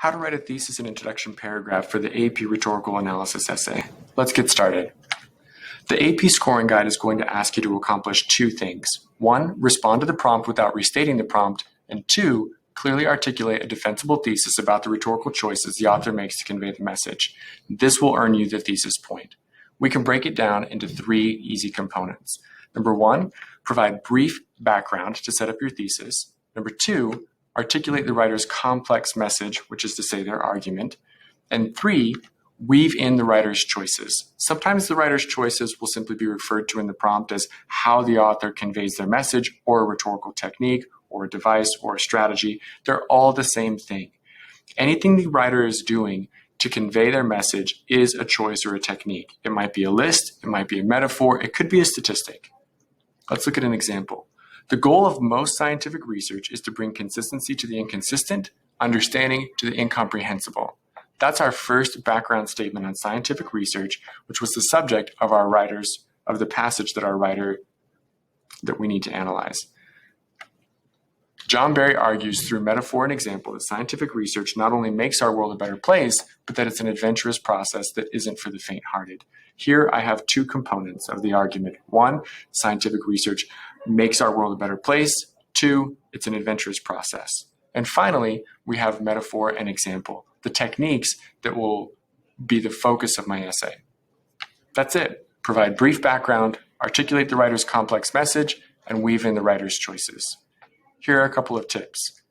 How to write a thesis and introduction paragraph for the AP rhetorical analysis essay. Let's get started. The AP scoring guide is going to ask you to accomplish two things. One, respond to the prompt without restating the prompt, and two, clearly articulate a defensible thesis about the rhetorical choices the author makes to convey the message. This will earn you the thesis point. We can break it down into three easy components. Number one, provide brief background to set up your thesis. Number two, articulate the writer's complex message, which is to say their argument. And three, weave in the writer's choices. Sometimes the writer's choices will simply be referred to in the prompt as how the author conveys their message, or a rhetorical technique, or a device, or a strategy. They're all the same thing. Anything the writer is doing to convey their message is a choice or a technique. It might be a list, it might be a metaphor, it could be a statistic. Let's look at an example. The goal of most scientific research is to bring consistency to the inconsistent, understanding to the incomprehensible. That's our first background statement on scientific research, which was the subject of the passage that we need to analyze. John Barry argues through metaphor and example that scientific research not only makes our world a better place, but that it's an adventurous process that isn't for the faint-hearted. Here I have two components of the argument. One, scientific research makes our world a better place. Two, it's an adventurous process. And finally, we have metaphor and example, the techniques that will be the focus of my essay. That's it. Provide brief background, articulate the writer's complex message, and weave in the writer's choices. Here are a couple of tips.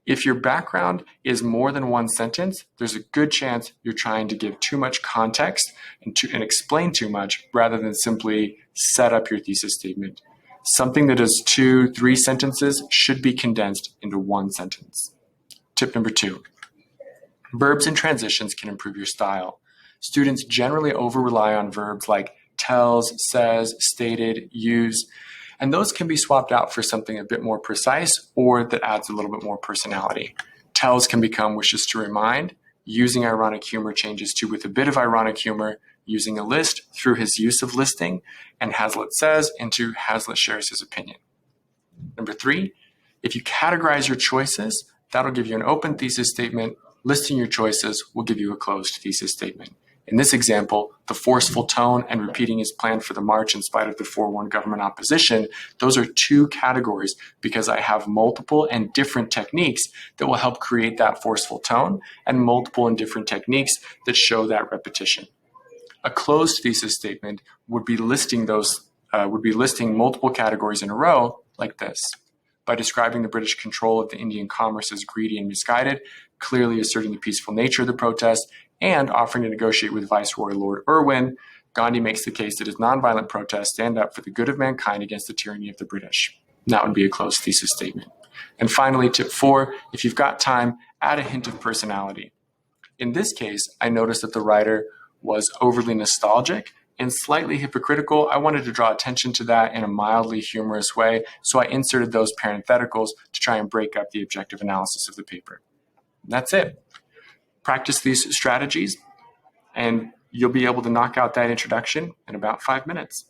If your background is more than one sentence, there's a good chance you're trying to give too much context and explain too much rather than simply set up your thesis statement. Something that is 2-3 sentences should be condensed into one sentence. Tip number 2. Verbs and transitions can improve your style. Students generally over-rely on verbs like tells, says, stated, use, and those can be swapped out for something a bit more precise or that adds a little bit more personality. Tells can become wishes to remind. Using ironic humor changes to with a bit of ironic humor. Using a list through his use of listing, and Hazlitt says into Hazlitt shares his opinion. Number 3, if you categorize your choices, that'll give you an open thesis statement. Listing your choices will give you a closed thesis statement. In this example, the forceful tone and repeating his plan for the march in spite of the 4-1 government opposition, those are two categories because I have multiple and different techniques that will help create that forceful tone and multiple and different techniques that show that repetition. A closed thesis statement would be listing multiple categories in a row like this. By describing the British control of the Indian commerce as greedy and misguided, clearly asserting the peaceful nature of the protest, and offering to negotiate with Viceroy Lord Irwin, Gandhi makes the case that his nonviolent protests stand up for the good of mankind against the tyranny of the British. And that would be a closed thesis statement. And finally, tip 4, if you've got time, add a hint of personality. In this case, I noticed that the writer was overly nostalgic and slightly hypocritical. I wanted to draw attention to that in a mildly humorous way, so I inserted those parentheticals to try and break up the objective analysis of the paper. And that's it. Practice these strategies, and you'll be able to knock out that introduction in about 5 minutes.